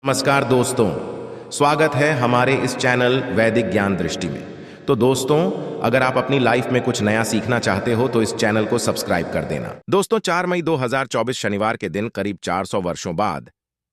नमस्कार दोस्तों, स्वागत है हमारे इस चैनल वैदिक ज्ञान दृष्टि में। तो दोस्तों, अगर आप अपनी लाइफ में कुछ नया सीखना चाहते हो तो इस चैनल को सब्सक्राइब कर देना। दोस्तों, 4 मई 2024 शनिवार के दिन करीब 400 वर्षों बाद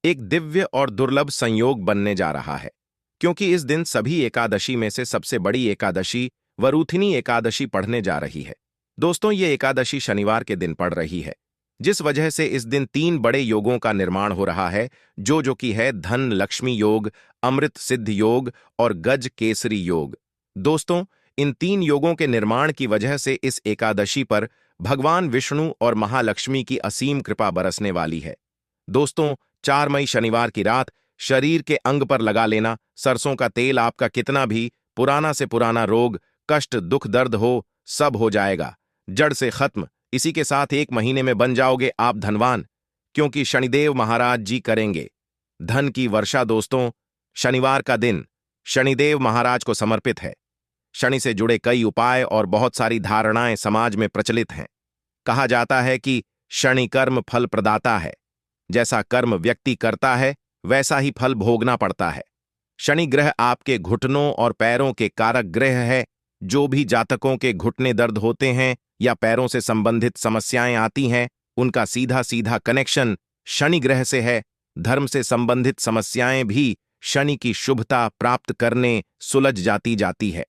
एक दिव्य और दुर्लभ संयोग बनने जा रहा है, क्योंकि इस दिन सभी एकादशी में से सबसे बड़ी एकादशी वरूथिनी एकादशी पढ़ने जा रही है। दोस्तों, ये एकादशी शनिवार के दिन पड़ रही है, जिस वजह से इस दिन 3 बड़े योगों का निर्माण हो रहा है, जो कि है धन लक्ष्मी योग, अमृत सिद्ध योग और गज केसरी योग। दोस्तों, इन 3 योगों के निर्माण की वजह से इस एकादशी पर भगवान विष्णु और महालक्ष्मी की असीम कृपा बरसने वाली है। दोस्तों, 4 मई शनिवार की रात शरीर के अंग पर लगा लेना सरसों का तेल आपका कितना भी पुराना से पुराना रोग, कष्ट, दुख, दर्द हो, सब हो जाएगा, जड़ से खत्म। इसी के साथ 1 महीने में बन जाओगे आप धनवान, क्योंकि शनिदेव महाराज जी करेंगे धन की वर्षा। दोस्तों, शनिवार का दिन शनिदेव महाराज को समर्पित है। शनि से जुड़े कई उपाय और बहुत सारी धारणाएं समाज में प्रचलित हैं। कहा जाता है कि शनि कर्म फल प्रदाता है। जैसा कर्म व्यक्ति करता है वैसा ही फल भोगना पड़ता है। शनि ग्रह आपके घुटनों और पैरों के कारक ग्रह है। जो भी जातकों के घुटने दर्द होते हैं या पैरों से संबंधित समस्याएं आती हैं, उनका सीधा सीधा कनेक्शन शनि ग्रह से है। धर्म से संबंधित समस्याएं भी शनि की शुभता प्राप्त करने सुलझ जाती है।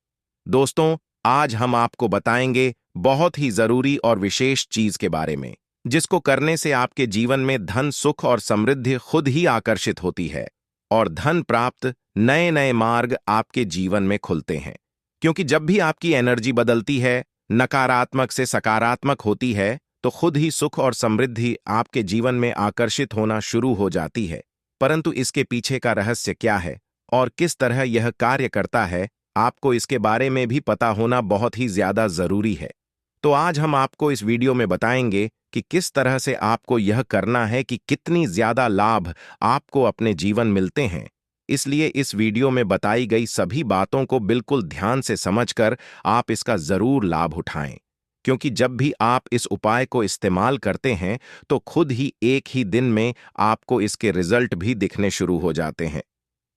दोस्तों, आज हम आपको बताएंगे बहुत ही जरूरी और विशेष चीज के बारे में, जिसको करने से आपके जीवन में धन, सुख और समृद्धि खुद ही आकर्षित होती है और धन प्राप्त नए नए मार्ग आपके जीवन में खुलते हैं। क्योंकि जब भी आपकी एनर्जी बदलती है, नकारात्मक से सकारात्मक होती है, तो खुद ही सुख और समृद्धि आपके जीवन में आकर्षित होना शुरू हो जाती है। परंतु इसके पीछे का रहस्य क्या है और किस तरह यह कार्य करता है, आपको इसके बारे में भी पता होना बहुत ही ज्यादा जरूरी है। तो आज हम आपको इस वीडियो में बताएंगे कि किस तरह से आपको यह करना है कि कितनी ज्यादा लाभ आपको अपने जीवन मिलते हैं। इसलिए इस वीडियो में बताई गई सभी बातों को बिल्कुल ध्यान से समझकर आप इसका जरूर लाभ उठाएं, क्योंकि जब भी आप इस उपाय को इस्तेमाल करते हैं तो खुद ही एक ही दिन में आपको इसके रिजल्ट भी दिखने शुरू हो जाते हैं।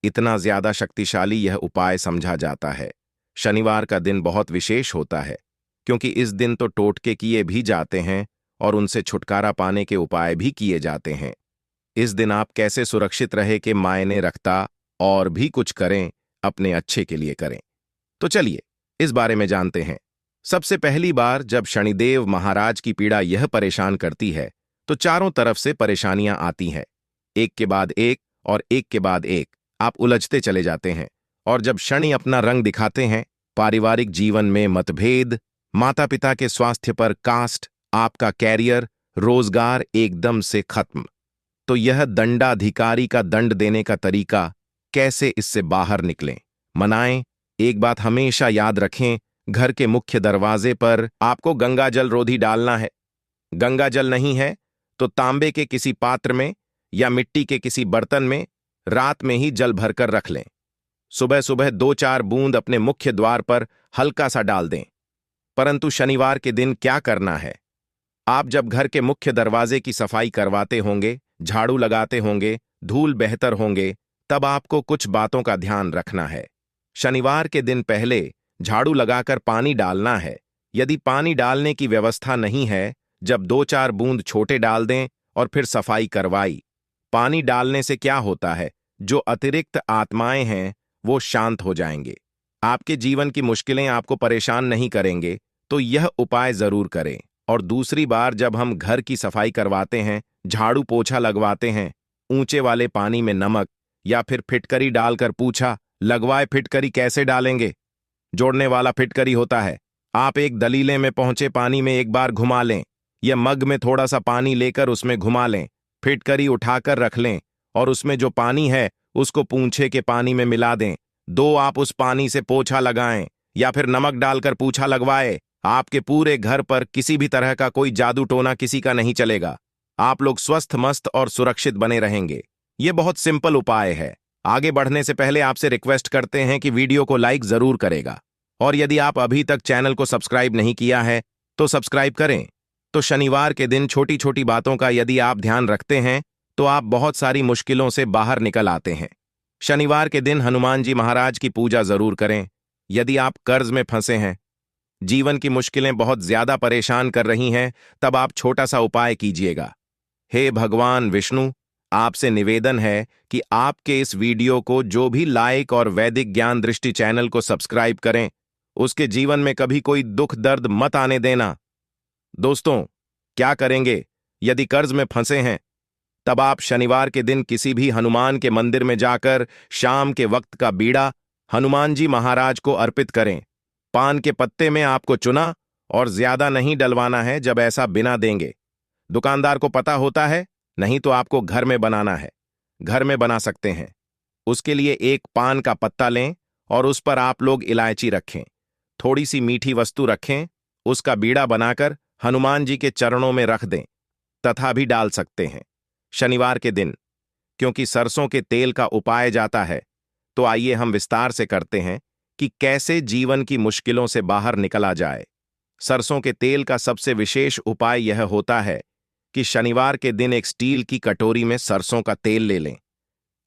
इतना ज्यादा शक्तिशाली यह उपाय समझा जाता है। शनिवार का दिन बहुत विशेष होता है, क्योंकि इस दिन तो टोटके किए भी जाते हैं और उनसे छुटकारा पाने के उपाय भी किए जाते हैं। इस दिन आप कैसे सुरक्षित रहे के मायने रखता और भी कुछ करें, अपने अच्छे के लिए करें। तो चलिए इस बारे में जानते हैं। सबसे पहली बार जब शनिदेव महाराज की पीड़ा यह परेशान करती है, तो चारों तरफ से परेशानियां आती हैं, एक के बाद एक और एक के बाद एक। आप उलझते चले जाते हैं और जब शनि अपना रंग दिखाते हैं, पारिवारिक जीवन में मतभेद, माता पिता के स्वास्थ्य पर कास्ट, आपका कैरियर, रोजगार एकदम से खत्म। तो यह दंडाधिकारी का दंड देने का तरीका, कैसे इससे बाहर निकलें, मनाएं। एक बात हमेशा याद रखें, घर के मुख्य दरवाजे पर आपको गंगा जल रोधी डालना है। गंगा जल नहीं है तो तांबे के किसी पात्र में या मिट्टी के किसी बर्तन में रात में ही जल भरकर रख लें। सुबह सुबह 2-4 बूंद अपने मुख्य द्वार पर हल्का सा डाल दें। परंतु शनिवार के दिन क्या करना है, आप जब घर के मुख्य दरवाजे की सफाई करवाते होंगे, झाड़ू लगाते होंगे, धूल बेहतर होंगे, तब आपको कुछ बातों का ध्यान रखना है। शनिवार के दिन पहले झाड़ू लगाकर पानी डालना है। यदि पानी डालने की व्यवस्था नहीं है, जब 2-4 बूंद छोटे डाल दें और फिर सफाई करवाई। पानी डालने से क्या होता है, जो अतिरिक्त आत्माएं हैं वो शांत हो जाएंगे, आपके जीवन की मुश्किलें आपको परेशान नहीं करेंगे। तो यह उपाय जरूर करें। और दूसरी बार जब हम घर की सफाई करवाते हैं, झाड़ू पोछा लगवाते हैं, ऊंचे वाले पानी में नमक या फिर फिटकरी डालकर पूछा लगवाए। फिटकरी कैसे डालेंगे, जोड़ने वाला फिटकरी होता है। आप एक दलीले में पहुंचे पानी में एक बार घुमा लें, या मग में थोड़ा सा पानी लेकर उसमें घुमा लें, फिटकरी उठाकर रख लें और उसमें जो पानी है उसको पूंछे के पानी में मिला दें। आप उस पानी से पोछा लगाएं या फिर नमक डालकर पूछा लगवाए। आपके पूरे घर पर किसी भी तरह का कोई जादू टोना किसी का नहीं चलेगा। आप लोग स्वस्थ, मस्त और सुरक्षित बने रहेंगे। ये बहुत सिंपल उपाय है। आगे बढ़ने से पहले आपसे रिक्वेस्ट करते हैं कि वीडियो को लाइक जरूर करेगा, और यदि आप अभी तक चैनल को सब्सक्राइब नहीं किया है तो सब्सक्राइब करें। तो शनिवार के दिन छोटी छोटी बातों का यदि आप ध्यान रखते हैं तो आप बहुत सारी मुश्किलों से बाहर निकल आते हैं। शनिवार के दिन हनुमान जी महाराज की पूजा जरूर करें। यदि आप कर्ज में फंसे हैं, जीवन की मुश्किलें बहुत ज्यादा परेशान कर रही हैं, तब आप छोटा सा उपाय कीजिएगा। हे भगवान विष्णु, आपसे निवेदन है कि आपके इस वीडियो को जो भी लाइक और वैदिक ज्ञान दृष्टि चैनल को सब्सक्राइब करें, उसके जीवन में कभी कोई दुख दर्द मत आने देना। दोस्तों, क्या करेंगे? यदि कर्ज में फंसे हैं, तब आप शनिवार के दिन किसी भी हनुमान के मंदिर में जाकर शाम के वक्त का बीड़ा हनुमान जी महाराज को अर्पित करें। पान के पत्ते में आपको चुना और ज्यादा नहीं डलवाना है। जब ऐसा बिना देंगे, दुकानदार को पता होता है, नहीं तो आपको घर में बनाना है। घर में बना सकते हैं। उसके लिए एक पान का पत्ता लें और उस पर आप लोग इलायची रखें, थोड़ी सी मीठी वस्तु रखें, उसका बीड़ा बनाकर हनुमान जी के चरणों में रख दें तथा भी डाल सकते हैं शनिवार के दिन। क्योंकि सरसों के तेल का उपाय जाता है, तो आइए हम विस्तार से करते हैं कि कैसे जीवन की मुश्किलों से बाहर निकला जाए। सरसों के तेल का सबसे विशेष उपाय यह होता है कि शनिवार के दिन एक स्टील की कटोरी में सरसों का तेल ले लें।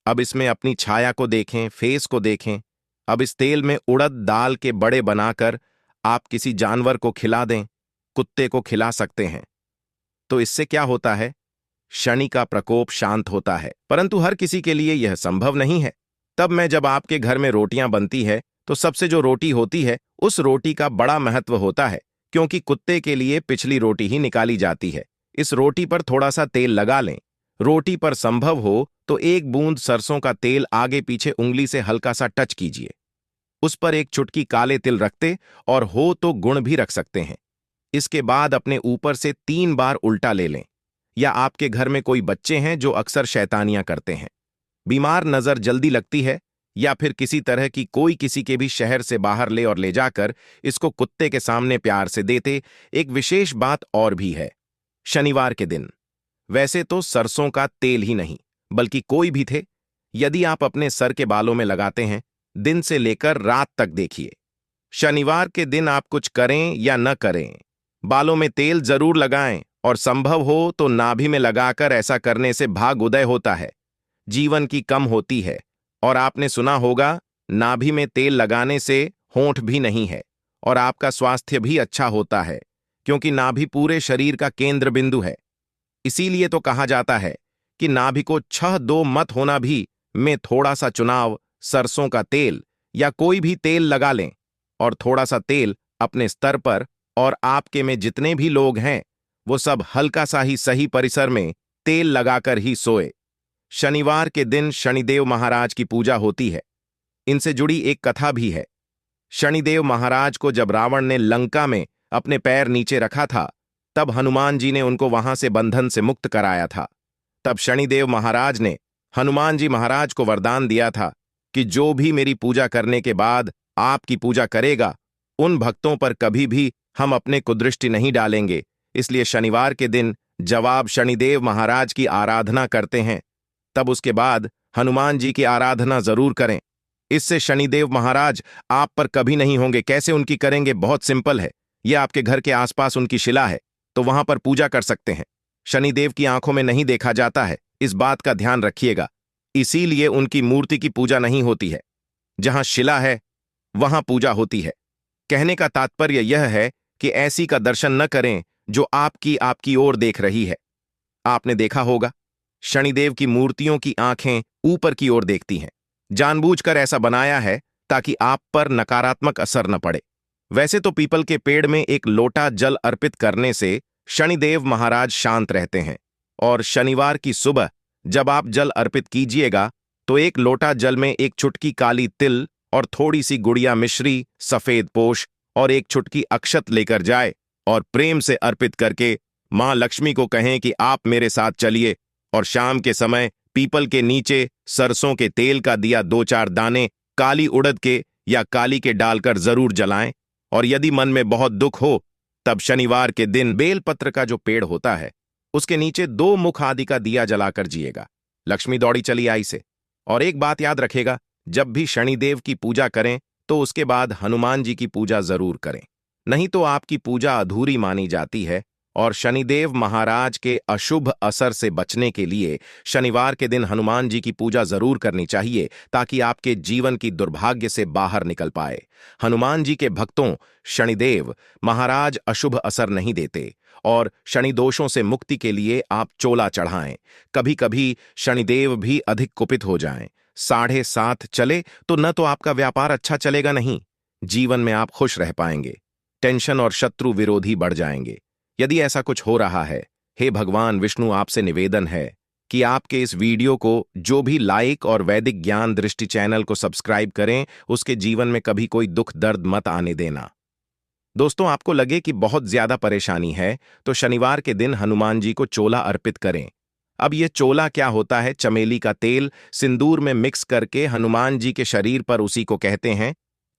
अब इसमें अपनी छाया को देखें, फेस को देखें। अब इस तेल में उड़द दाल के बड़े बनाकर आप किसी जानवर को खिला दें। कुत्ते को खिला सकते हैं। तो इससे क्या होता है? शनि का प्रकोप शांत होता है। परंतु हर किसी के लिए यह संभव नहीं है। जब आपके घर में रोटियां बनती है, तो सबसे जो रोटी होती है, उस रोटी का बड़ा महत्व होता है, क्योंकि कुत्ते के लिए पिछली रोटी ही निकाली जाती है। इस रोटी पर थोड़ा सा तेल लगा लें। रोटी पर संभव हो तो एक बूंद सरसों का तेल आगे पीछे उंगली से हल्का सा टच कीजिए। उस पर एक चुटकी काले तिल रखते और हो तो गुण भी रख सकते हैं। इसके बाद अपने ऊपर से 3 बार उल्टा ले लें। या आपके घर में कोई बच्चे हैं जो अक्सर शैतानियां करते हैं, बीमार नजर जल्दी लगती है, या फिर किसी तरह की कोई किसी के भी शहर से बाहर ले जाकर इसको कुत्ते के सामने प्यार से देते। एक विशेष बात और भी है शनिवार के दिन। वैसे तो सरसों का तेल ही नहीं, बल्कि कोई भी थे, यदि आप अपने सर के बालों में लगाते हैं, दिन से लेकर रात तक देखिए। शनिवार के दिन आप कुछ करें या न करें, बालों में तेल जरूर लगाएं और संभव हो तो नाभि में लगाकर। ऐसा करने से भाग उदय होता है, जीवन की कम होती है। और आपने सुना होगा, नाभि में तेल लगाने से होंठ भी नहीं है और आपका स्वास्थ्य भी अच्छा होता है, क्योंकि नाभि पूरे शरीर का केंद्र बिंदु है। इसीलिए तो कहा जाता है कि नाभि को 6-2 मत होना भी में थोड़ा सा चुनाव सरसों का तेल या कोई भी तेल लगा लें, और थोड़ा सा तेल अपने स्तर पर, और आपके में जितने भी लोग हैं वो सब हल्का सा ही सही परिसर में तेल लगाकर ही सोए। शनिवार के दिन शनिदेव महाराज की पूजा होती है। इनसे जुड़ी एक कथा भी है। शनिदेव महाराज को जब रावण ने लंका में अपने पैर नीचे रखा था, तब हनुमान जी ने उनको वहां से बंधन से मुक्त कराया था। तब शनिदेव महाराज ने हनुमान जी महाराज को वरदान दिया था कि जो भी मेरी पूजा करने के बाद आपकी पूजा करेगा, उन भक्तों पर कभी भी हम अपने कुदृष्टि नहीं डालेंगे। इसलिए शनिवार के दिन जब आप शनिदेव महाराज की आराधना करते हैं, तब उसके बाद हनुमान जी की आराधना जरूर करें। इससे शनिदेव महाराज आप पर कभी नहीं होंगे। कैसे उनकी करेंगे? बहुत सिंपल है। यह आपके घर के आसपास उनकी शिला है, तो वहां पर पूजा कर सकते हैं। शनिदेव की आंखों में नहीं देखा जाता है, इस बात का ध्यान रखिएगा। इसीलिए उनकी मूर्ति की पूजा नहीं होती है। जहां शिला है वहां पूजा होती है। कहने का तात्पर्य यह है कि ऐसी का दर्शन न करें जो आपकी ओर देख रही है। आपने देखा होगा, शनिदेव की मूर्तियों की आंखें ऊपर की ओर देखती हैं। जानबूझकर ऐसा बनाया है ताकि आप पर नकारात्मक असर न पड़े। वैसे तो पीपल के पेड़ में एक लोटा जल अर्पित करने से शनिदेव महाराज शांत रहते हैं। और शनिवार की सुबह जब आप जल अर्पित कीजिएगा, तो एक लोटा जल में एक चुटकी काली तिल और थोड़ी सी गुड़िया मिश्री, सफेद पोश और एक चुटकी अक्षत लेकर जाए और प्रेम से अर्पित करके मां लक्ष्मी को कहें कि आप मेरे साथ चलिए। और शाम के समय पीपल के नीचे सरसों के तेल का दिया 2-4 दाने काली उड़द के या काली के डालकर जरूर जलाएं। और यदि मन में बहुत दुख हो, तब शनिवार के दिन बेलपत्र का जो पेड़ होता है, उसके नीचे 2 मुख आदि का दिया जलाकर जिएगा। लक्ष्मी दौड़ी चली आई से। और एक बात याद रखेगा, जब भी शनिदेव की पूजा करें तो उसके बाद हनुमान जी की पूजा जरूर करें, नहीं तो आपकी पूजा अधूरी मानी जाती है और शनिदेव महाराज के अशुभ असर से बचने के लिए शनिवार के दिन हनुमान जी की पूजा जरूर करनी चाहिए, ताकि आपके जीवन की दुर्भाग्य से बाहर निकल पाए। हनुमान जी के भक्तों, शनिदेव महाराज अशुभ असर नहीं देते, और शनि दोषों से मुक्ति के लिए आप चोला चढ़ाएं। कभी कभी शनिदेव भी अधिक कुपित हो जाएं, 7.5 चले तो न तो आपका व्यापार अच्छा चलेगा, नहीं जीवन में आप खुश रह पाएंगे, टेंशन और शत्रु विरोधी बढ़ जाएंगे। यदि ऐसा कुछ हो रहा है, हे भगवान विष्णु, आपसे निवेदन है कि आपके इस वीडियो को जो भी लाइक और वैदिक ज्ञान दृष्टि चैनल को सब्सक्राइब करें, उसके जीवन में कभी कोई दुख दर्द मत आने देना। दोस्तों, आपको लगे कि बहुत ज्यादा परेशानी है तो शनिवार के दिन हनुमान जी को चोला अर्पित करें। अब यह चोला क्या होता है? चमेली का तेल सिंदूर में मिक्स करके हनुमान जी के शरीर पर, उसी को कहते हैं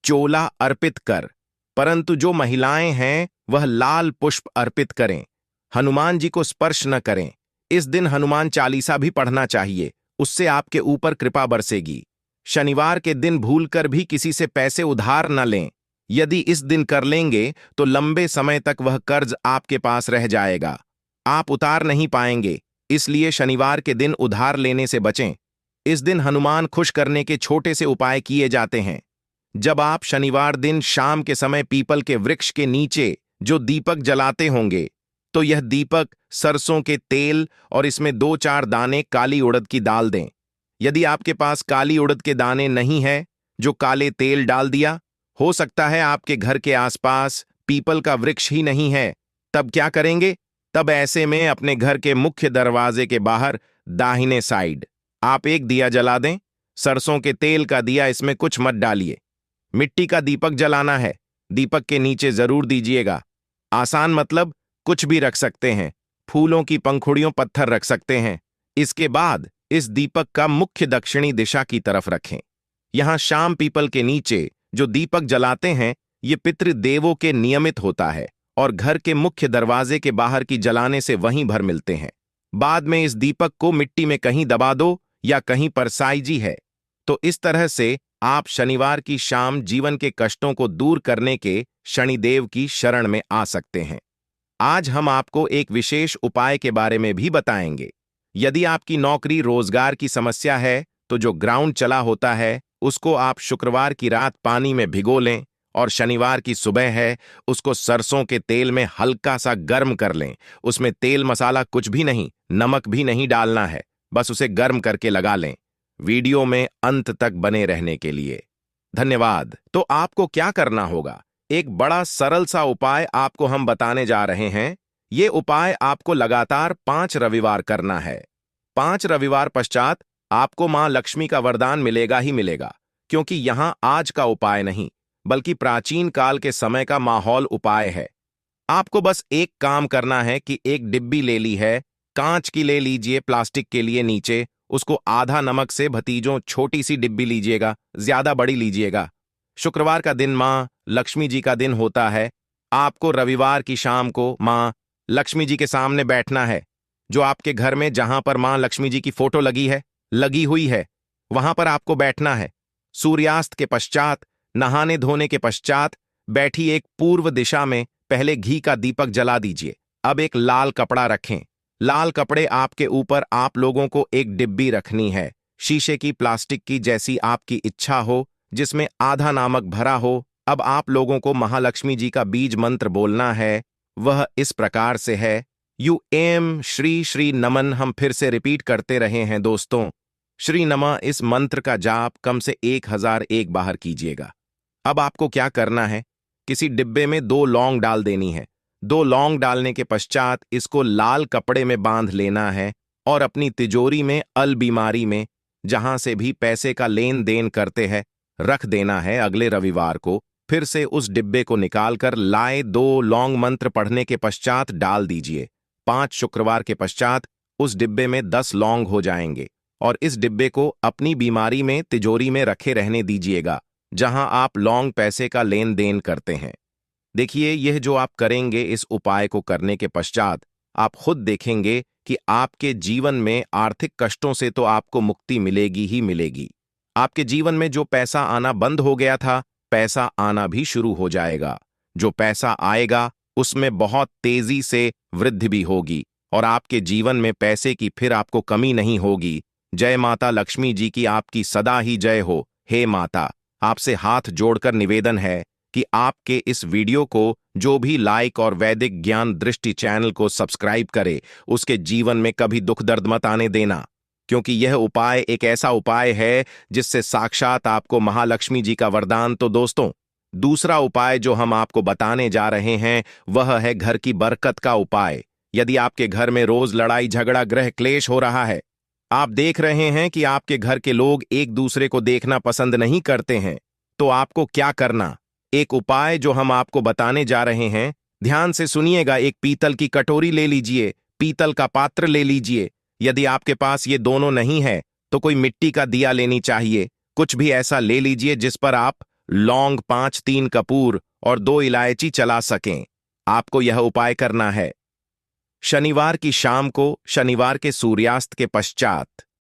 चोला अर्पित कर। परंतु जो महिलाएं हैं वह लाल पुष्प अर्पित करें, हनुमान जी को स्पर्श न करें। इस दिन हनुमान चालीसा भी पढ़ना चाहिए, उससे आपके ऊपर कृपा बरसेगी। शनिवार के दिन भूलकर भी किसी से पैसे उधार न लें। यदि इस दिन कर लेंगे तो लंबे समय तक वह कर्ज आपके पास रह जाएगा, आप उतार नहीं पाएंगे। इसलिए शनिवार के दिन उधार लेने से बचें। इस दिन हनुमान खुश करने के छोटे से उपाय किए जाते हैं। जब आप शनिवार दिन शाम के समय पीपल के वृक्ष के नीचे जो दीपक जलाते होंगे, तो यह दीपक सरसों के तेल और इसमें 2-4 दाने काली उड़द की दाल दें। यदि आपके पास काली उड़द के दाने नहीं है, जो काले तेल डाल दिया, हो सकता है आपके घर के आसपास पीपल का वृक्ष ही नहीं है, तब क्या करेंगे? तब ऐसे में अपने घर के मुख्य दरवाजे के बाहर दाहिने साइड आप एक दिया जला दें। सरसों के तेल का दिया, इसमें कुछ मत डालिए। मिट्टी का दीपक जलाना है, दीपक के नीचे जरूर दीजिएगा। आसान मतलब कुछ भी रख सकते हैं, फूलों की पंखुड़ियों, पत्थर रख सकते हैं। इसके बाद इस दीपक का मुख्य दक्षिणी दिशा की तरफ रखें। यहां शाम पीपल के नीचे जो दीपक जलाते हैं, ये पितृदेवों के नियमित होता है, और घर के मुख्य दरवाजे के बाहर की जलाने से वहीं भर मिलते हैं। बाद में इस दीपक को मिट्टी में कहीं दबा दो या कहीं पर साइजी है। तो इस तरह से आप शनिवार की शाम जीवन के कष्टों को दूर करने के शनिदेव की शरण में आ सकते हैं। आज हम आपको एक विशेष उपाय के बारे में भी बताएंगे। यदि आपकी नौकरी रोजगार की समस्या है, तो जो ग्राउंड चला होता है उसको आप शुक्रवार की रात पानी में भिगो लें, और शनिवार की सुबह है उसको सरसों के तेल में हल्का सा गर्म कर लें। उसमें तेल मसाला कुछ भी नहीं, नमक भी नहीं डालना है, बस उसे गर्म करके लगा लें। वीडियो में अंत तक बने रहने के लिए धन्यवाद। तो आपको क्या करना होगा? एक बड़ा सरल सा उपाय आपको हम बताने जा रहे हैं। ये उपाय आपको लगातार 5 रविवार करना है। 5 रविवार पश्चात आपको मां लक्ष्मी का वरदान मिलेगा ही मिलेगा, क्योंकि यहां आज का उपाय नहीं, बल्कि प्राचीन काल के समय का माहौल उपाय है। आपको बस एक काम करना है कि एक डिब्बी ले ली है, कांच की ले लीजिए, प्लास्टिक के लिए नीचे उसको आधा नमक से भतीजों छोटी सी डिब्बी लीजिएगा, ज्यादा बड़ी लीजिएगा। शुक्रवार का दिन मां लक्ष्मी जी का दिन होता है। आपको रविवार की शाम को मां लक्ष्मी जी के सामने बैठना है। जो आपके घर में जहां पर मां लक्ष्मी जी की फोटो लगी हुई है, वहां पर आपको बैठना है। सूर्यास्त के पश्चात, नहाने धोने के पश्चात बैठी एक पूर्व दिशा में पहले घी का दीपक जला दीजिए। अब एक लाल कपड़ा रखें। लाल कपड़े आपके ऊपर आप लोगों को एक डिब्बी रखनी है, शीशे की, प्लास्टिक की, जैसी आपकी इच्छा हो, जिसमें आधा नमक भरा हो। अब आप लोगों को महालक्ष्मी जी का बीज मंत्र बोलना है। वह इस प्रकार से है, यू एम श्री श्री नमन। हम फिर से रिपीट करते रहे हैं दोस्तों, श्री नमः। इस मंत्र का जाप कम से 1001 बार कीजिएगा। अब आपको क्या करना है? किसी डिब्बे में 2 लौंग डाल देनी है। 2 लौंग डालने के पश्चात इसको लाल कपड़े में बांध लेना है, और अपनी तिजोरी में, अलमारी में, जहां से भी पैसे का लेन देन करते हैं, रख देना है। अगले रविवार को फिर से उस डिब्बे को निकालकर लाए 2 लौंग मंत्र पढ़ने के पश्चात डाल दीजिए। 5 शुक्रवार के पश्चात उस डिब्बे में 10 लौंग हो जाएंगे, और इस डिब्बे को अपनी बीमारी में, तिजोरी में रखे रहने दीजिएगा, जहां आप लौंग पैसे का लेन देन करते हैं। देखिए, यह जो आप करेंगे, इस उपाय को करने के पश्चात आप खुद देखेंगे कि आपके जीवन में आर्थिक कष्टों से तो आपको मुक्ति मिलेगी ही मिलेगी। आपके जीवन में जो पैसा आना बंद हो गया था, पैसा आना भी शुरू हो जाएगा। जो पैसा आएगा उसमें बहुत तेजी से वृद्धि भी होगी और आपके जीवन में पैसे की फिर आपको कमी नहीं होगी। जय माता लक्ष्मी जी की आपकी सदा ही जय हो। हे माता, आपसे हाथ जोड़कर निवेदन है कि आपके इस वीडियो को जो भी लाइक और वैदिक ज्ञान दृष्टि चैनल को सब्सक्राइब करे, उसके जीवन में कभी दुख दर्द मत आने देना, क्योंकि यह उपाय एक ऐसा उपाय है जिससे साक्षात आपको महालक्ष्मी जी का वरदान। तो दोस्तों, दूसरा उपाय जो हम आपको बताने जा रहे हैं वह है घर की बरकत का उपाय। यदि आपके घर में रोज लड़ाई झगड़ा गृह क्लेश हो रहा है, आप देख रहे हैं कि आपके घर के लोग एक दूसरे को देखना पसंद नहीं करते हैं, तो आपको क्या करना? एक उपाय जो हम आपको बताने जा रहे हैं, ध्यान से सुनिएगा। एक पीतल की कटोरी ले लीजिए, पीतल का पात्र ले लीजिए। यदि आपके पास ये दोनों नहीं है तो कोई मिट्टी का दिया लेनी चाहिए। कुछ भी ऐसा ले लीजिए जिस पर आप लौंग 5 3 कपूर और 2 इलायची चला सकें। आपको यह उपाय करना है शनिवार की शाम को, शनिवार के सूर्यास्त के पश्चात।